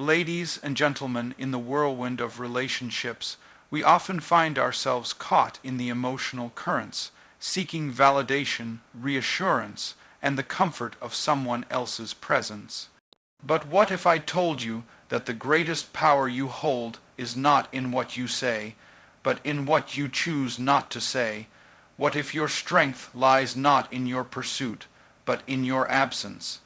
Ladies and gentlemen, in the whirlwind of relationships, we often find ourselves caught in the emotional currents, seeking validation, reassurance, and the comfort of someone else's presence. But what if I told you that the greatest power you hold is not in what you say, but in what you choose not to say? What if your strength lies not in your pursuit, but in your absence?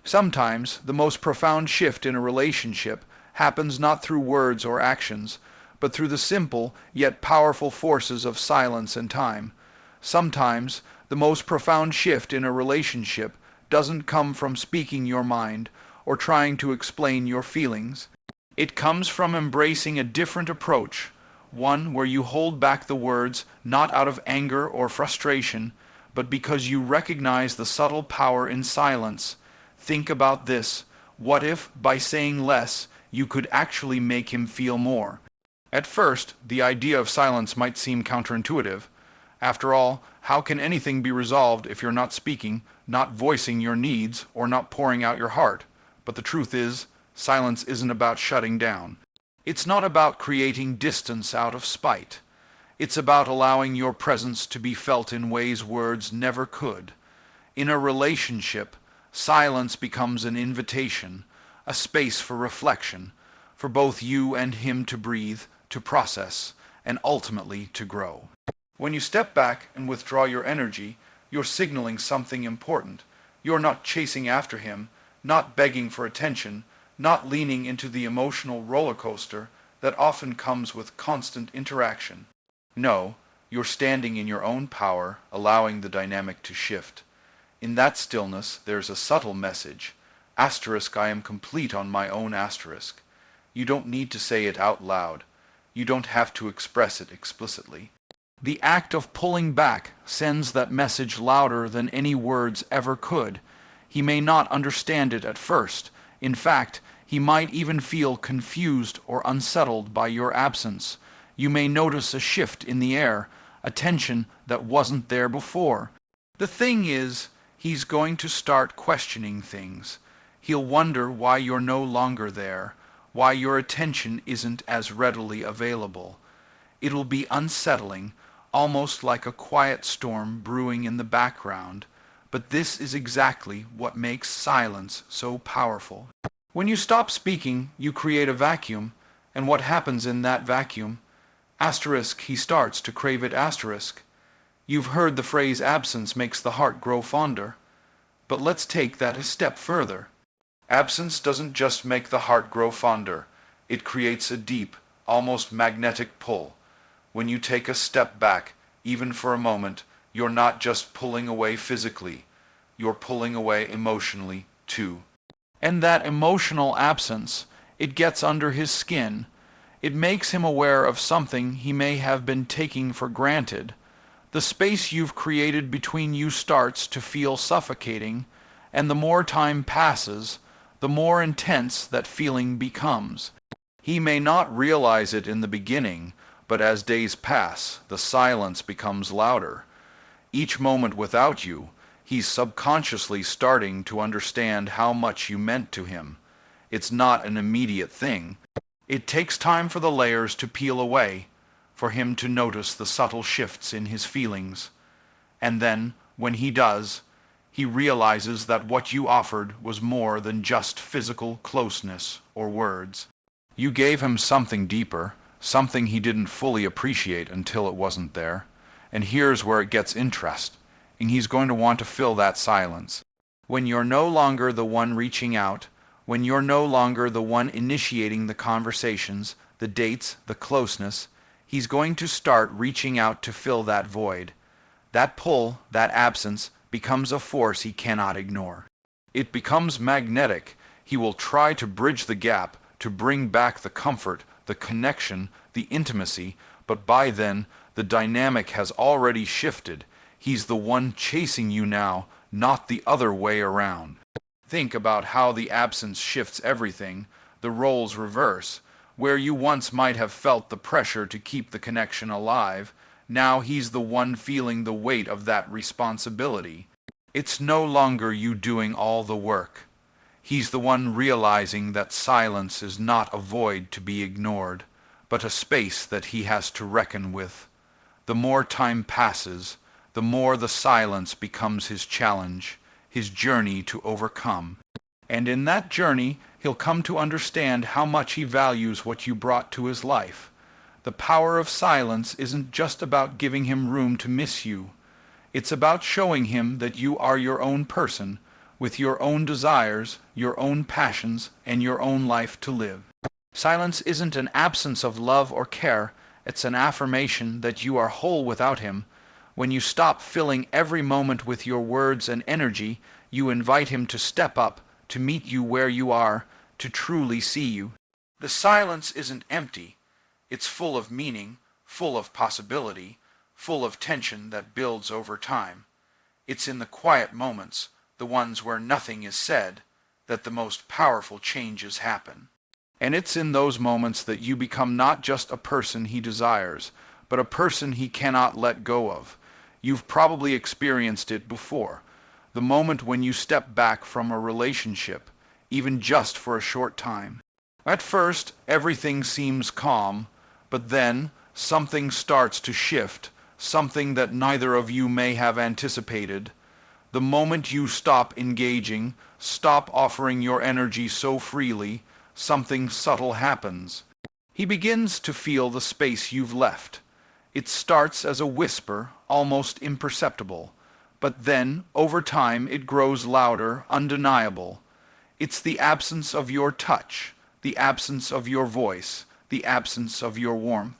Sometimes the most profound shift in a relationship happens not through words or actions, but through the simple yet powerful forces of silence and time. Sometimes the most profound shift in a relationship doesn't come from speaking your mind or trying to explain your feelings. It comes from embracing a different approach, one where you hold back the words not out of anger or frustration, but because you recognize the subtle power in silence. Think about this. What if, by saying less, you could actually make him feel more? At first, the idea of silence might seem counterintuitive. After all, how can anything be resolved if you're not speaking, not voicing your needs, or not pouring out your heart? But the truth is, silence isn't about shutting down. It's not about creating distance out of spite. It's about allowing your presence to be felt in ways words never could. In a relationship, silence becomes an invitation, a space for reflection, for both you and him to breathe, to process, and ultimately to grow. When you step back and withdraw your energy, you're signaling something important. You're not chasing after him, not begging for attention, not leaning into the emotional roller coaster that often comes with constant interaction. No, you're standing in your own power, allowing the dynamic to shift. In that stillness, there's a subtle message. Asterisk, I am complete on my own asterisk. You don't need to say it out loud. You don't have to express it explicitly. The act of pulling back sends that message louder than any words ever could. He may not understand it at first. In fact, he might even feel confused or unsettled by your absence. You may notice a shift in the air, a tension that wasn't there before. The thing is, he's going to start questioning things. He'll wonder why you're no longer there, why your attention isn't as readily available. It'll be unsettling, almost like a quiet storm brewing in the background, but this is exactly what makes silence so powerful. When you stop speaking, you create a vacuum, and what happens in that vacuum? Asterisk, he starts to crave it asterisk. You've heard the phrase absence makes the heart grow fonder. But let's take that a step further. Absence doesn't just make the heart grow fonder. It creates a deep, almost magnetic pull. When you take a step back, even for a moment, you're not just pulling away physically. You're pulling away emotionally, too. And that emotional absence, it gets under his skin. It makes him aware of something he may have been taking for granted. The space you've created between you starts to feel suffocating, and the more time passes, the more intense that feeling becomes. He may not realize it in the beginning, but as days pass, the silence becomes louder. Each moment without you, he's subconsciously starting to understand how much you meant to him. It's not an immediate thing. It takes time for the layers to peel away, for him to notice the subtle shifts in his feelings. And then, when he does, he realizes that what you offered was more than just physical closeness or words. You gave him something deeper, something he didn't fully appreciate until it wasn't there. And here's where it gets interesting. He's going to want to fill that silence. When you're no longer the one reaching out, when you're no longer the one initiating the conversations, the dates, the closeness, he's going to start reaching out to fill that void. That pull, that absence, becomes a force he cannot ignore. It becomes magnetic. He will try to bridge the gap, to bring back the comfort, the connection, the intimacy, but by then, the dynamic has already shifted. He's the one chasing you now, not the other way around. Think about how the absence shifts everything. The roles reverse. Where you once might have felt the pressure to keep the connection alive, now he's the one feeling the weight of that responsibility. It's no longer you doing all the work. He's the one realizing that silence is not a void to be ignored, but a space that he has to reckon with. The more time passes, the more the silence becomes his challenge, his journey to overcome. And in that journey, he'll come to understand how much he values what you brought to his life. The power of silence isn't just about giving him room to miss you. It's about showing him that you are your own person, with your own desires, your own passions, and your own life to live. Silence isn't an absence of love or care, it's an affirmation that you are whole without him. When you stop filling every moment with your words and energy, you invite him to step up, to meet you where you are, to truly see you. The silence isn't empty. It's full of meaning, full of possibility, full of tension that builds over time. It's in the quiet moments, the ones where nothing is said, that the most powerful changes happen. And it's in those moments that you become not just a person he desires, but a person he cannot let go of. You've probably experienced it before. The moment when you step back from a relationship, even just for a short time. At first, everything seems calm, but then something starts to shift, something that neither of you may have anticipated. The moment you stop engaging, stop offering your energy so freely, something subtle happens. He begins to feel the space you've left. It starts as a whisper, almost imperceptible, but then, over time, it grows louder, undeniable. It's the absence of your touch, the absence of your voice, the absence of your warmth.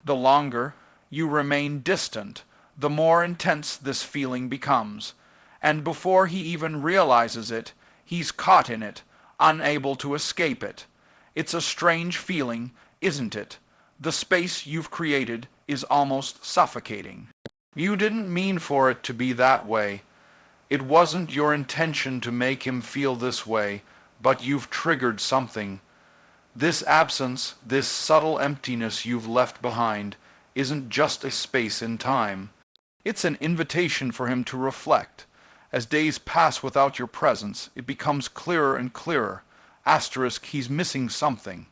The longer you remain distant, the more intense this feeling becomes, and before he even realizes it, he's caught in it, unable to escape it. It's a strange feeling, isn't it? The space you've created is almost suffocating. You didn't mean for it to be that way. It wasn't your intention to make him feel this way, but you've triggered something. This absence, this subtle emptiness you've left behind, isn't just a space in time. It's an invitation for him to reflect. As days pass without your presence, it becomes clearer and clearer. Asterisk, he's missing something.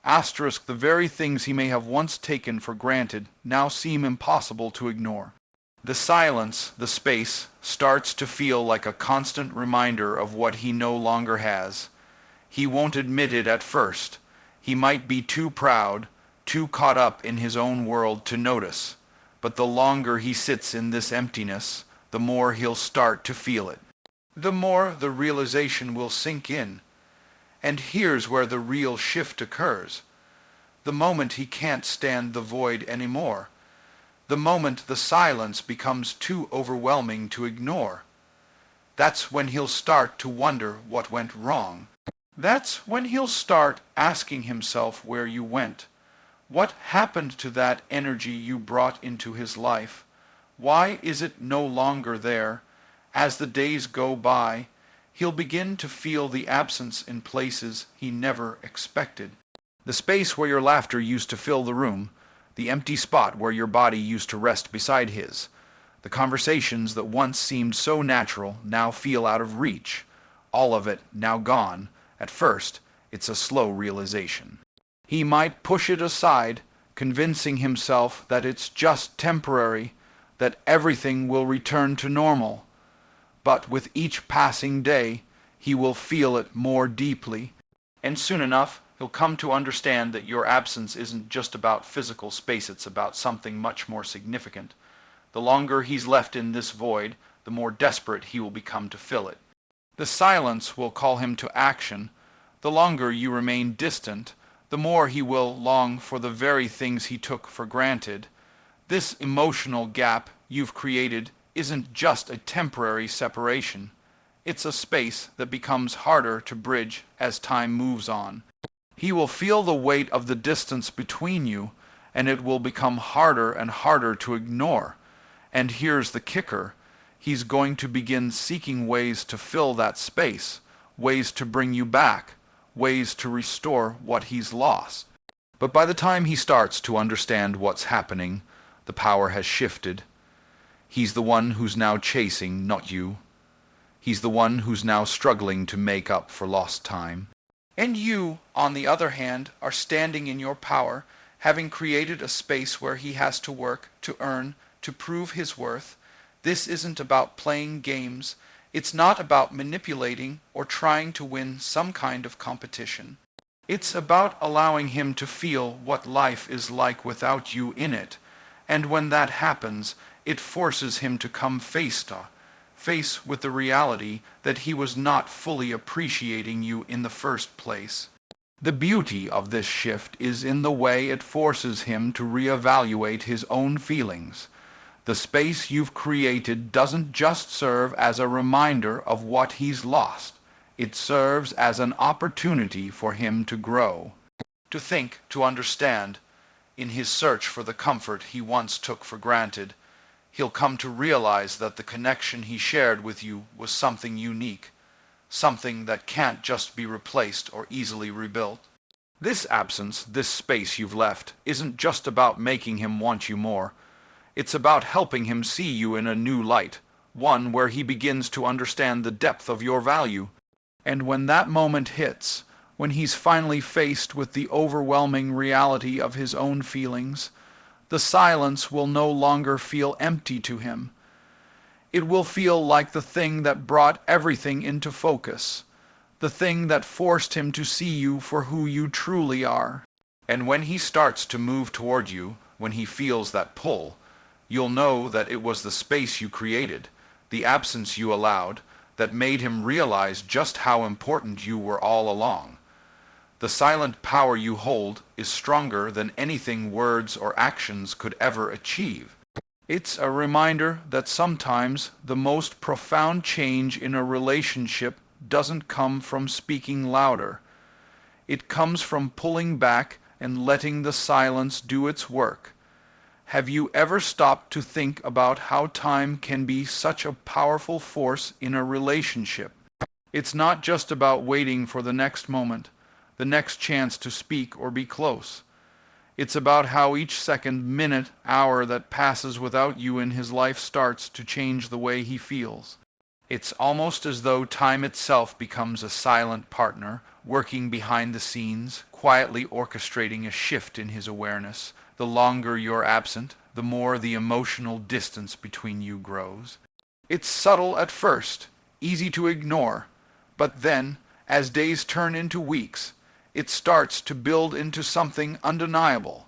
Asterisk, the very things he may have once taken for granted now seem impossible to ignore. The silence, the space, starts to feel like a constant reminder of what he no longer has. He won't admit it at first. He might be too proud, too caught up in his own world to notice. But the longer he sits in this emptiness, the more he'll start to feel it. The more the realization will sink in. And here's where the real shift occurs. The moment he can't stand the void anymore. The moment the silence becomes too overwhelming to ignore. That's when he'll start to wonder what went wrong. That's when he'll start asking himself where you went. What happened to that energy you brought into his life? Why is it no longer there? As the days go by, he'll begin to feel the absence in places he never expected. The space where your laughter used to fill the room, the empty spot where your body used to rest beside his. The conversations that once seemed so natural now feel out of reach. All of it now gone. At first, it's a slow realization. He might push it aside, convincing himself that it's just temporary, that everything will return to normal. But with each passing day, he will feel it more deeply. And soon enough, he'll come to understand that your absence isn't just about physical space, it's about something much more significant. The longer he's left in this void, the more desperate he will become to fill it. The silence will call him to action. The longer you remain distant, the more he will long for the very things he took for granted. This emotional gap you've created isn't just a temporary separation. It's a space that becomes harder to bridge as time moves on. He will feel the weight of the distance between you, and it will become harder and harder to ignore. And here's the kicker. He's going to begin seeking ways to fill that space, ways to bring you back, ways to restore what he's lost. But by the time he starts to understand what's happening, the power has shifted. He's the one who's now chasing, not you. He's the one who's now struggling to make up for lost time. And you, on the other hand, are standing in your power, having created a space where he has to work, to earn, to prove his worth. This isn't about playing games. It's not about manipulating or trying to win some kind of competition. It's about allowing him to feel what life is like without you in it. And when that happens, it forces him to come face with the reality that he was not fully appreciating you in the first place. The beauty of this shift is in the way it forces him to reevaluate his own feelings. The space you've created doesn't just serve as a reminder of what he's lost. It serves as an opportunity for him to grow, to think, to understand. In his search for the comfort he once took for granted, he'll come to realize that the connection he shared with you was something unique, something that can't just be replaced or easily rebuilt. This absence, this space you've left, isn't just about making him want you more. It's about helping him see you in a new light, one where he begins to understand the depth of your value. And when that moment hits, when he's finally faced with the overwhelming reality of his own feelings, the silence will no longer feel empty to him. It will feel like the thing that brought everything into focus, the thing that forced him to see you for who you truly are. And when he starts to move toward you, when he feels that pull, you'll know that it was the space you created, the absence you allowed, that made him realize just how important you were all along. The silent power you hold is stronger than anything words or actions could ever achieve. It's a reminder that sometimes the most profound change in a relationship doesn't come from speaking louder. It comes from pulling back and letting the silence do its work. Have you ever stopped to think about how time can be such a powerful force in a relationship? It's not just about waiting for the next moment, the next chance to speak or be close. It's about how each second, minute, hour that passes without you in his life starts to change the way he feels. It's almost as though time itself becomes a silent partner, working behind the scenes, quietly orchestrating a shift in his awareness. The longer you're absent, the more the emotional distance between you grows. It's subtle at first, easy to ignore, but then, as days turn into weeks, it starts to build into something undeniable.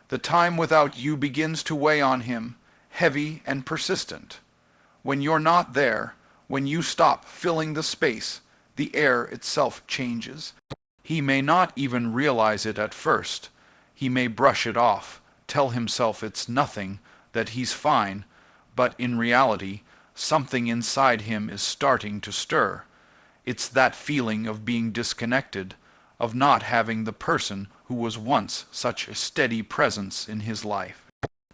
The time without you begins to weigh on him, heavy and persistent. When you're not there, when you stop filling the space, the air itself changes. He may not even realize it at first. He may brush it off, tell himself it's nothing, that he's fine, but in reality, something inside him is starting to stir. It's that feeling of being disconnected, of not having the person who was once such a steady presence in his life.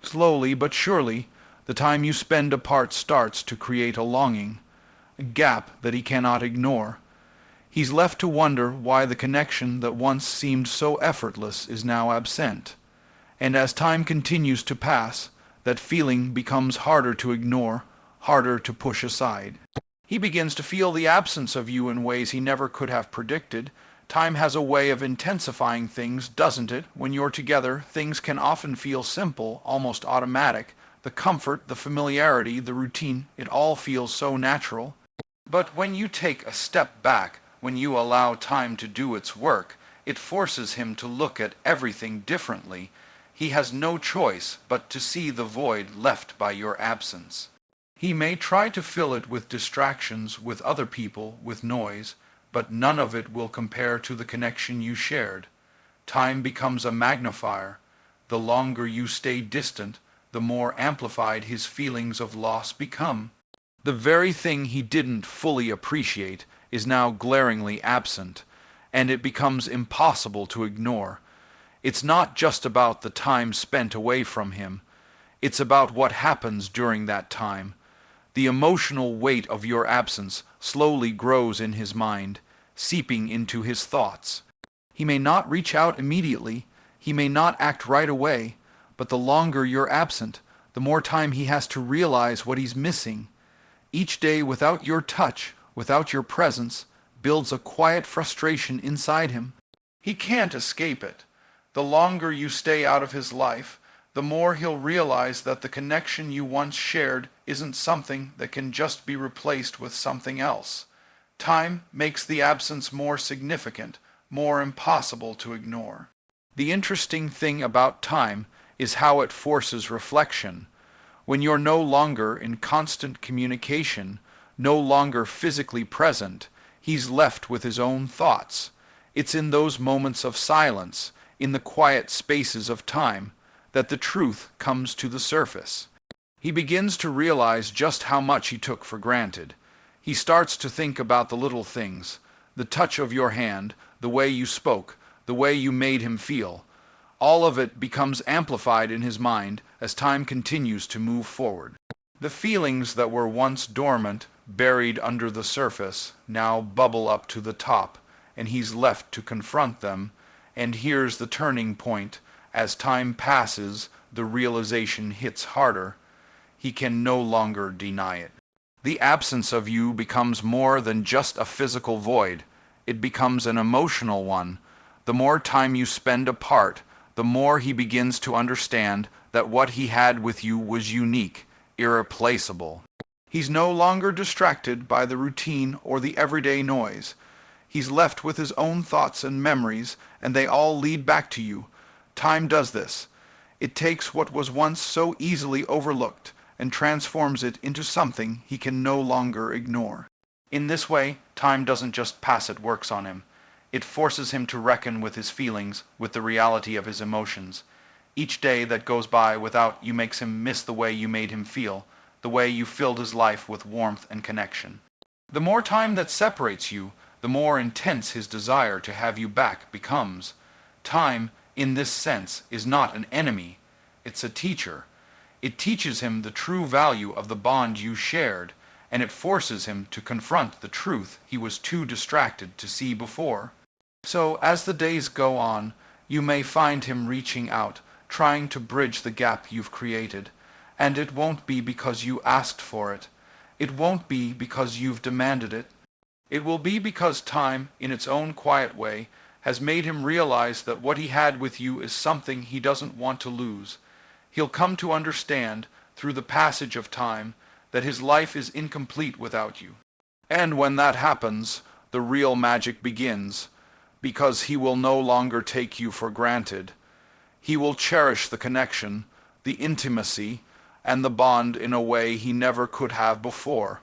Slowly but surely, the time you spend apart starts to create a longing, a gap that he cannot ignore. He's left to wonder why the connection that once seemed so effortless is now absent. And as time continues to pass, that feeling becomes harder to ignore, harder to push aside. He begins to feel the absence of you in ways he never could have predicted. Time has a way of intensifying things, doesn't it? When you're together, things can often feel simple, almost automatic. The comfort, the familiarity, the routine, it all feels so natural. But when you take a step back, when you allow time to do its work, it forces him to look at everything differently. He has no choice but to see the void left by your absence. He may try to fill it with distractions, with other people, with noise, but none of it will compare to the connection you shared. Time becomes a magnifier. The longer you stay distant, the more amplified his feelings of loss become. The very thing he didn't fully appreciate is now glaringly absent, and it becomes impossible to ignore. It's not just about the time spent away from him. It's about what happens during that time. The emotional weight of your absence slowly grows in his mind, seeping into his thoughts. He may not reach out immediately, he may not act right away, but the longer you're absent, the more time he has to realize what he's missing. Each day without your touch, without your presence, builds a quiet frustration inside him. He can't escape it. The longer you stay out of his life, the more he'll realize that the connection you once shared isn't something that can just be replaced with something else. Time makes the absence more significant, more impossible to ignore. The interesting thing about time is how it forces reflection. When you're no longer in constant communication, no longer physically present, he's left with his own thoughts. It's in those moments of silence, in the quiet spaces of time, that the truth comes to the surface. He begins to realize just how much he took for granted. He starts to think about the little things, the touch of your hand, the way you spoke, the way you made him feel. All of it becomes amplified in his mind as time continues to move forward. The feelings that were once dormant, buried under the surface, now bubble up to the top, and he's left to confront them. And here's the turning point. As time passes, the realization hits harder. He can no longer deny it. The absence of you becomes more than just a physical void. It becomes an emotional one. The more time you spend apart, the more he begins to understand that what he had with you was unique, irreplaceable. He's no longer distracted by the routine or the everyday noise. He's left with his own thoughts and memories, and they all lead back to you. Time does this. It takes what was once so easily overlooked and transforms it into something he can no longer ignore. In this way, time doesn't just pass, it works on him. It forces him to reckon with his feelings, with the reality of his emotions. Each day that goes by without you makes him miss the way you made him feel, the way you filled his life with warmth and connection. The more time that separates you, the more intense his desire to have you back becomes. Time, in this sense, is not an enemy. It's a teacher. It teaches him the true value of the bond you shared, and it forces him to confront the truth he was too distracted to see before. So, as the days go on, you may find him reaching out, trying to bridge the gap you've created, and it won't be because you asked for it. It won't be because you've demanded it. It will be because time, in its own quiet way, has made him realize that what he had with you is something he doesn't want to lose. He'll come to understand, through the passage of time, that his life is incomplete without you. And when that happens, the real magic begins, because he will no longer take you for granted. He will cherish the connection, the intimacy, and the bond in a way he never could have before.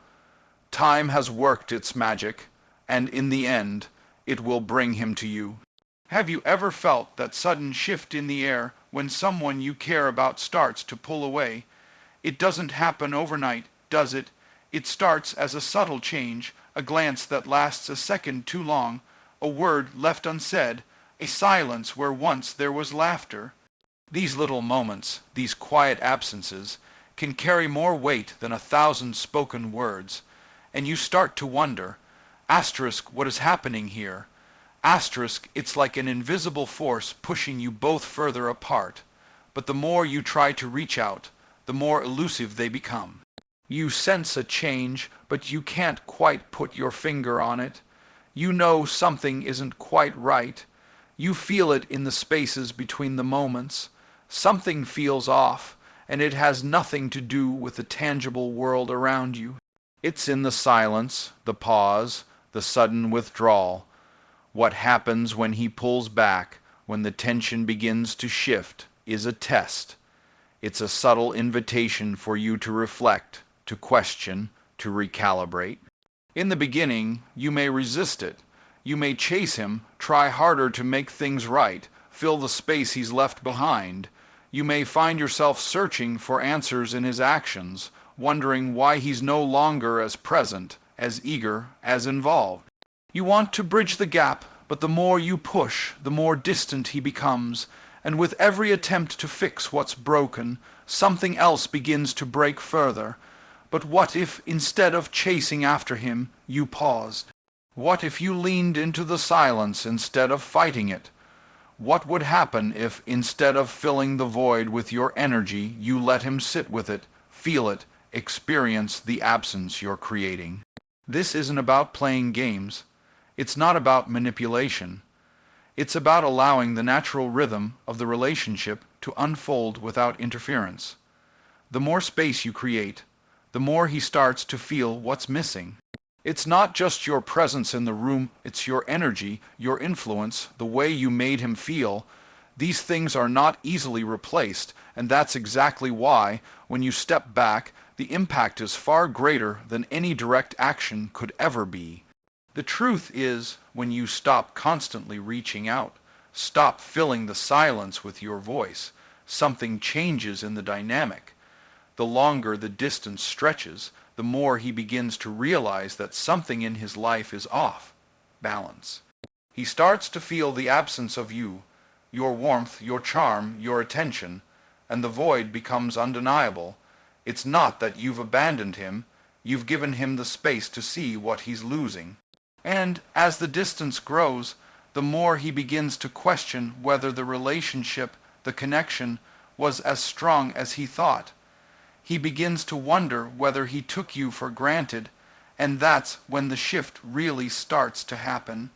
Time has worked its magic, and in the end, it will bring him to you. Have you ever felt that sudden shift in the air when someone you care about starts to pull away? It doesn't happen overnight, does it? It starts as a subtle change, a glance that lasts a second too long, a word left unsaid, a silence where once there was laughter. These little moments, these quiet absences, can carry more weight than 1,000 spoken words, and you start to wonder, what is happening here? It's like an invisible force pushing you both further apart, but the more you try to reach out, the more elusive they become. You sense a change, but you can't quite put your finger on it. You know something isn't quite right. You feel it in the spaces between the moments. Something feels off, and it has nothing to do with the tangible world around you. It's in the silence, the pause, the sudden withdrawal. What happens when he pulls back, when the tension begins to shift, is a test. It's a subtle invitation for you to reflect, to question, to recalibrate. In the beginning, you may resist it. You may chase him, try harder to make things right, fill the space he's left behind. You may find yourself searching for answers in his actions, wondering why he's no longer as present, as eager, as involved. You want to bridge the gap, but the more you push, the more distant he becomes, and with every attempt to fix what's broken, something else begins to break further. But what if, instead of chasing after him, you paused? What if you leaned into the silence instead of fighting it? What would happen if, instead of filling the void with your energy, you let him sit with it, feel it, experience the absence you're creating. This isn't about playing games. It's not about manipulation. It's about allowing the natural rhythm of the relationship to unfold without interference. The more space you create, the more he starts to feel what's missing. It's not just your presence in the room, it's your energy, your influence, the way you made him feel. These things are not easily replaced, and that's exactly why, when you step back, the impact is far greater than any direct action could ever be. The truth is, when you stop constantly reaching out, stop filling the silence with your voice, something changes in the dynamic. The longer the distance stretches, the more he begins to realize that something in his life is off balance. He starts to feel the absence of you, your warmth, your charm, your attention, and the void becomes undeniable. It's not that you've abandoned him, you've given him the space to see what he's losing. And as the distance grows, the more he begins to question whether the relationship, the connection, was as strong as he thought. He begins to wonder whether he took you for granted, and that's when the shift really starts to happen.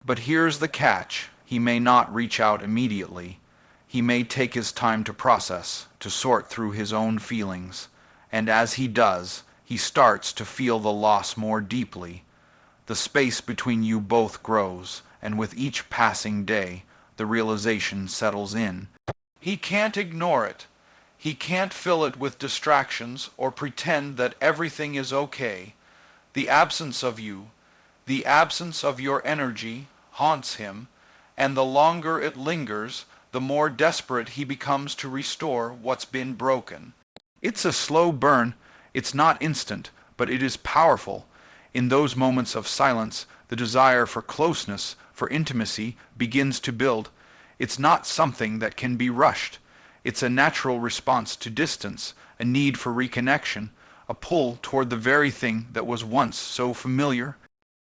But here's the catch. He may not reach out immediately. He may take his time to process, to sort through his own feelings. And as he does, he starts to feel the loss more deeply. The space between you both grows, and with each passing day, the realization settles in. He can't ignore it. He can't fill it with distractions or pretend that everything is okay. The absence of you, the absence of your energy, haunts him, and the longer it lingers, the more desperate he becomes to restore what's been broken. It's a slow burn. It's not instant, but it is powerful. In those moments of silence, the desire for closeness, for intimacy, begins to build. It's not something that can be rushed. It's a natural response to distance, a need for reconnection, a pull toward the very thing that was once so familiar.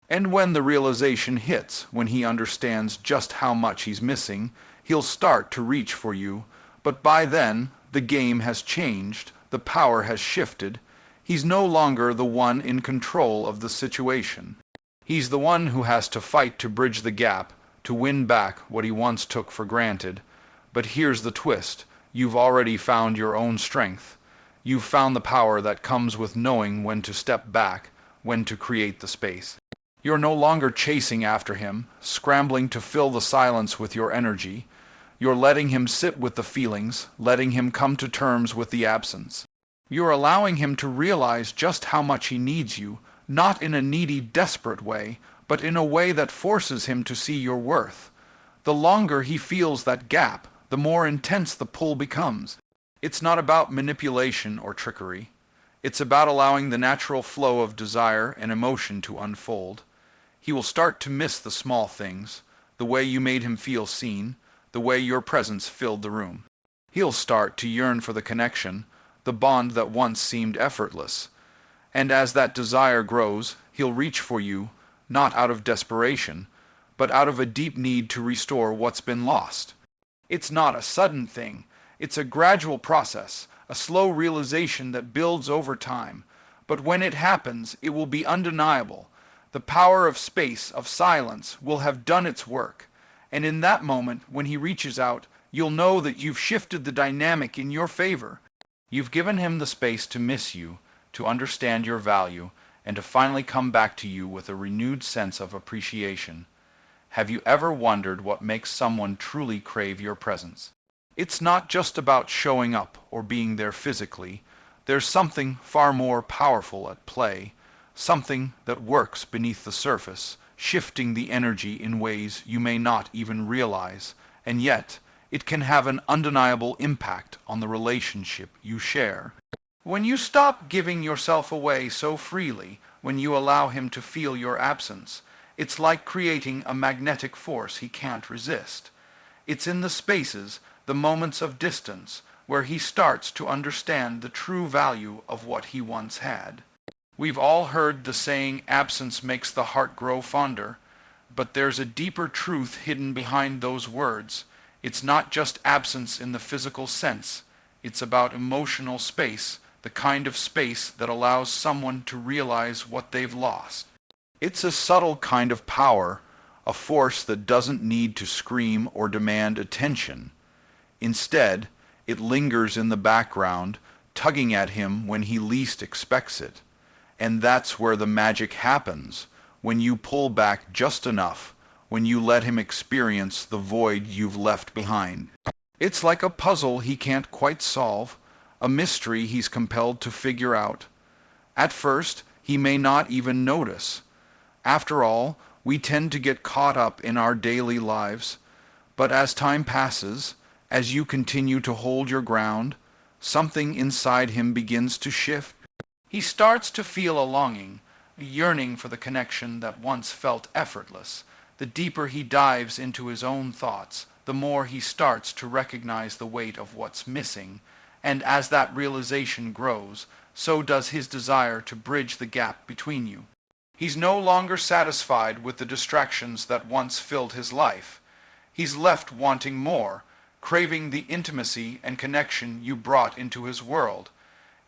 And when the realization hits, when he understands just how much he's missing, he'll start to reach for you. But by then, the game has changed, the power has shifted. He's no longer the one in control of the situation. He's the one who has to fight to bridge the gap, to win back what he once took for granted. But here's the twist. You've already found your own strength. You've found the power that comes with knowing when to step back, when to create the space. You're no longer chasing after him, scrambling to fill the silence with your energy. You're letting him sit with the feelings, letting him come to terms with the absence. You're allowing him to realize just how much he needs you, not in a needy, desperate way, but in a way that forces him to see your worth. The longer he feels that gap, the more intense the pull becomes. It's not about manipulation or trickery. It's about allowing the natural flow of desire and emotion to unfold. He will start to miss the small things, the way you made him feel seen, the way your presence filled the room. He'll start to yearn for the connection, the bond that once seemed effortless. And as that desire grows, he'll reach for you, not out of desperation, but out of a deep need to restore what's been lost. It's not a sudden thing. It's a gradual process, a slow realization that builds over time. But when it happens, it will be undeniable. The power of space, of silence, will have done its work. And in that moment, when he reaches out, you'll know that you've shifted the dynamic in your favor. You've given him the space to miss you, to understand your value, and to finally come back to you with a renewed sense of appreciation. Have you ever wondered what makes someone truly crave your presence? It's not just about showing up or being there physically. There's something far more powerful at play, something that works beneath the surface, shifting the energy in ways you may not even realize, and yet it can have an undeniable impact on the relationship you share. When you stop giving yourself away so freely, when you allow him to feel your absence, it's like creating a magnetic force he can't resist. It's in the spaces, the moments of distance, where he starts to understand the true value of what he once had. We've all heard the saying, absence makes the heart grow fonder, but there's a deeper truth hidden behind those words. It's not just absence in the physical sense. It's about emotional space, the kind of space that allows someone to realize what they've lost. It's a subtle kind of power, a force that doesn't need to scream or demand attention. Instead, it lingers in the background, tugging at him when he least expects it. And that's where the magic happens, when you pull back just enough, when you let him experience the void you've left behind. It's like a puzzle he can't quite solve, a mystery he's compelled to figure out. At first, he may not even notice. After all, we tend to get caught up in our daily lives. But as time passes, as you continue to hold your ground, something inside him begins to shift. He starts to feel a longing, a yearning for the connection that once felt effortless. The deeper he dives into his own thoughts, the more he starts to recognize the weight of what's missing, and as that realization grows, so does his desire to bridge the gap between you. He's no longer satisfied with the distractions that once filled his life. He's left wanting more, craving the intimacy and connection you brought into his world.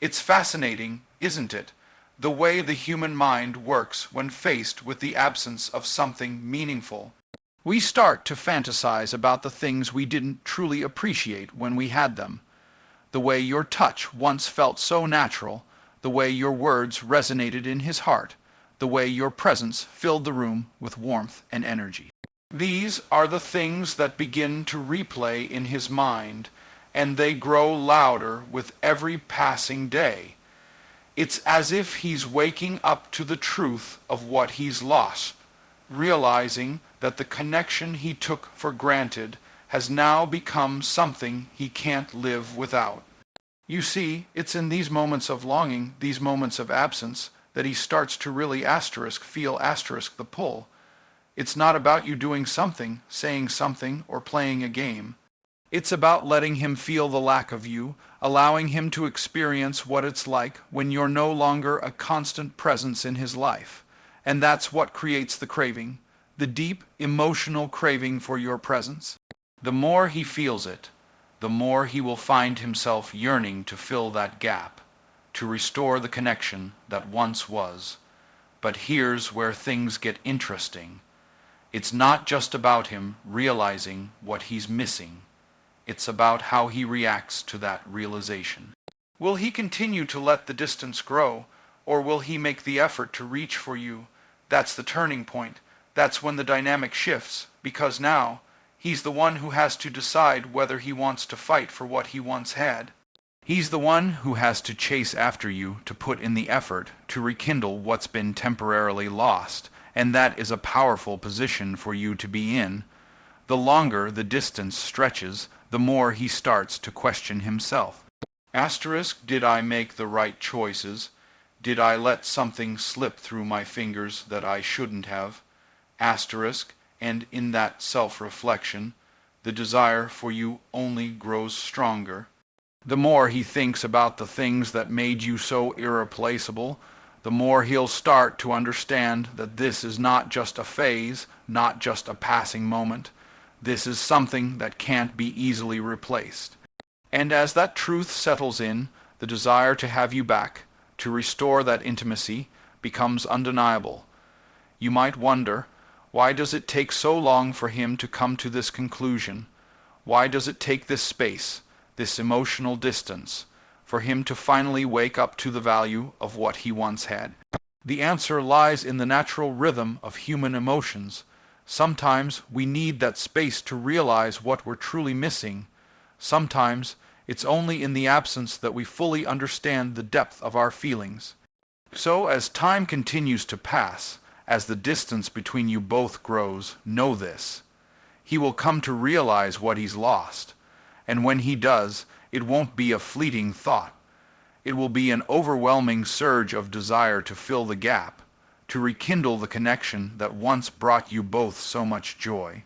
It's fascinating, isn't it, the way the human mind works when faced with the absence of something meaningful. We start to fantasize about the things we didn't truly appreciate when we had them. The way your touch once felt so natural, the way your words resonated in his heart, the way your presence filled the room with warmth and energy. These are the things that begin to replay in his mind, and they grow louder with every passing day. It's as if he's waking up to the truth of what he's lost, realizing that the connection he took for granted has now become something he can't live without. You see, it's in these moments of longing, these moments of absence, that he starts to really feel the pull. It's not about you doing something, saying something, or playing a game. It's about letting him feel the lack of you, allowing him to experience what it's like when you're no longer a constant presence in his life. And that's what creates the craving, the deep, emotional craving for your presence. The more he feels it, the more he will find himself yearning to fill that gap, to restore the connection that once was. But here's where things get interesting. It's not just about him realizing what he's missing. It's about how he reacts to that realization. Will he continue to let the distance grow, or will he make the effort to reach for you? That's the turning point. That's when the dynamic shifts, because now he's the one who has to decide whether he wants to fight for what he once had. He's the one who has to chase after you, to put in the effort to rekindle what's been temporarily lost, and that is a powerful position for you to be in. The longer the distance stretches, the more he starts to question himself. Did I make the right choices? Did I let something slip through my fingers that I shouldn't have? And in that self-reflection, the desire for you only grows stronger. The more he thinks about the things that made you so irreplaceable, the more he'll start to understand that this is not just a phase, not just a passing moment. This is something that can't be easily replaced. And as that truth settles in, the desire to have you back, to restore that intimacy, becomes undeniable. You might wonder, why does it take so long for him to come to this conclusion? Why does it take this space, this emotional distance, for him to finally wake up to the value of what he once had? The answer lies in the natural rhythm of human emotions. Sometimes we need that space to realize what we're truly missing. Sometimes it's only in the absence that we fully understand the depth of our feelings. So as time continues to pass, as the distance between you both grows, know this: he will come to realize what he's lost. And when he does, it won't be a fleeting thought. It will be an overwhelming surge of desire to fill the gap, to rekindle the connection that once brought you both so much joy.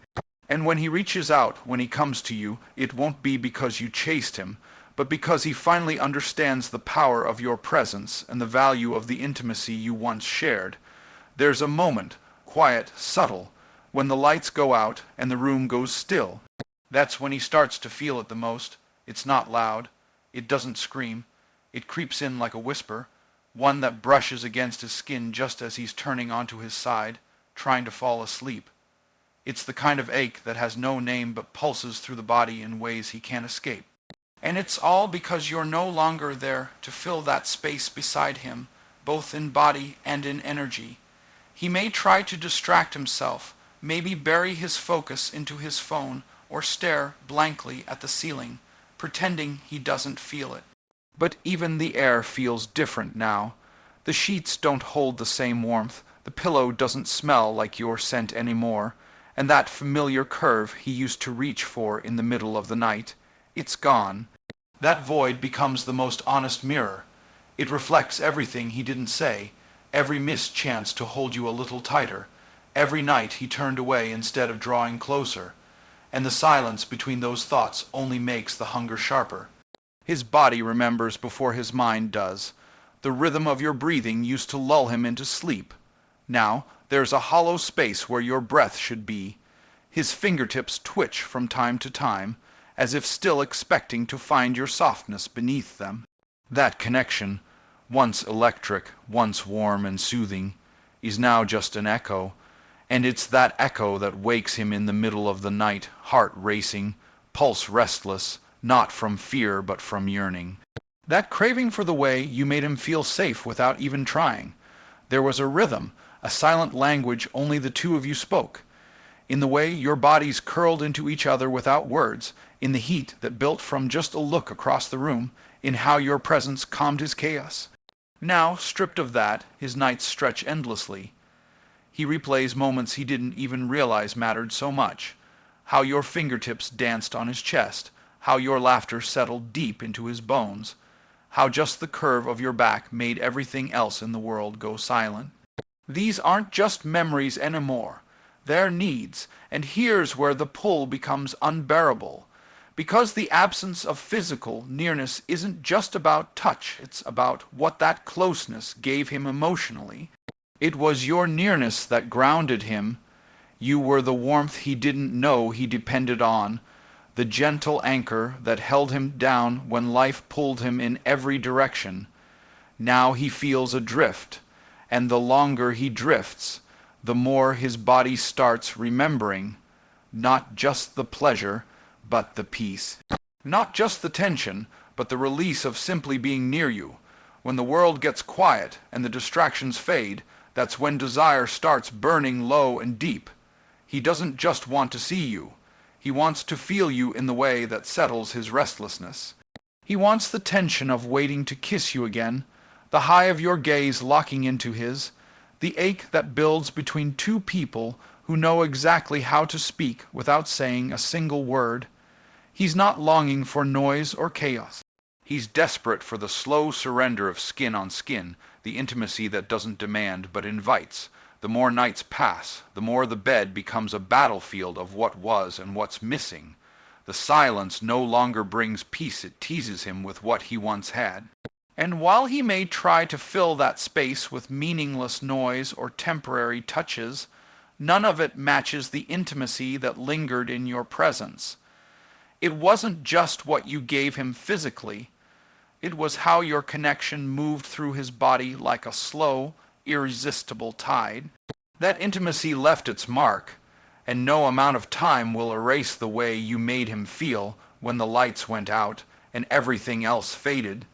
And when he reaches out, when he comes to you, it won't be because you chased him, but because he finally understands the power of your presence and the value of the intimacy you once shared. There's a moment, quiet, subtle, when the lights go out and the room goes still. That's when he starts to feel it the most. It's not loud. It doesn't scream. It creeps in like a whisper, one that brushes against his skin just as he's turning onto his side, trying to fall asleep. It's the kind of ache that has no name but pulses through the body in ways he can't escape. And it's all because you're no longer there to fill that space beside him, both in body and in energy. He may try to distract himself, maybe bury his focus into his phone or stare blankly at the ceiling, pretending he doesn't feel it. But even the air feels different now. The sheets don't hold the same warmth, the pillow doesn't smell like your scent anymore, and that familiar curve he used to reach for in the middle of the night, it's gone. That void becomes the most honest mirror. It reflects everything he didn't say, every missed chance to hold you a little tighter, every night he turned away instead of drawing closer, and the silence between those thoughts only makes the hunger sharper. His body remembers before his mind does. The rhythm of your breathing used to lull him into sleep. Now there's a hollow space where your breath should be. His fingertips twitch from time to time, as if still expecting to find your softness beneath them. That connection, once electric, once warm and soothing, is now just an echo, and it's that echo that wakes him in the middle of the night, heart racing, pulse restless, not from fear but from yearning. That craving for the way you made him feel safe without even trying. There was a rhythm, a silent language only the two of you spoke. In the way your bodies curled into each other without words, in the heat that built from just a look across the room, in how your presence calmed his chaos. Now, stripped of that, his nights stretch endlessly. He replays moments he didn't even realize mattered so much. How your fingertips danced on his chest, how your laughter settled deep into his bones, how just the curve of your back made everything else in the world go silent. These aren't just memories anymore. They're needs, and here's where the pull becomes unbearable. Because the absence of physical nearness isn't just about touch, it's about what that closeness gave him emotionally. It was your nearness that grounded him. You were the warmth he didn't know he depended on, the gentle anchor that held him down when life pulled him in every direction. Now he feels adrift, and the longer he drifts, the more his body starts remembering, not just the pleasure, but the peace. Not just the tension, but the release of simply being near you. When the world gets quiet and the distractions fade, that's when desire starts burning low and deep. He doesn't just want to see you. He wants to feel you in the way that settles his restlessness. He wants the tension of waiting to kiss you again, the high of your gaze locking into his, the ache that builds between two people who know exactly how to speak without saying a single word. He's not longing for noise or chaos. He's desperate for the slow surrender of skin on skin, the intimacy that doesn't demand but invites. The more nights pass, the more the bed becomes a battlefield of what was and what's missing. The silence no longer brings peace, it teases him with what he once had. And while he may try to fill that space with meaningless noise or temporary touches, none of it matches the intimacy that lingered in your presence. It wasn't just what you gave him physically. It was how your connection moved through his body like a slow, irresistible tide. That intimacy left its mark, and no amount of time will erase the way you made him feel when the lights went out and everything else faded.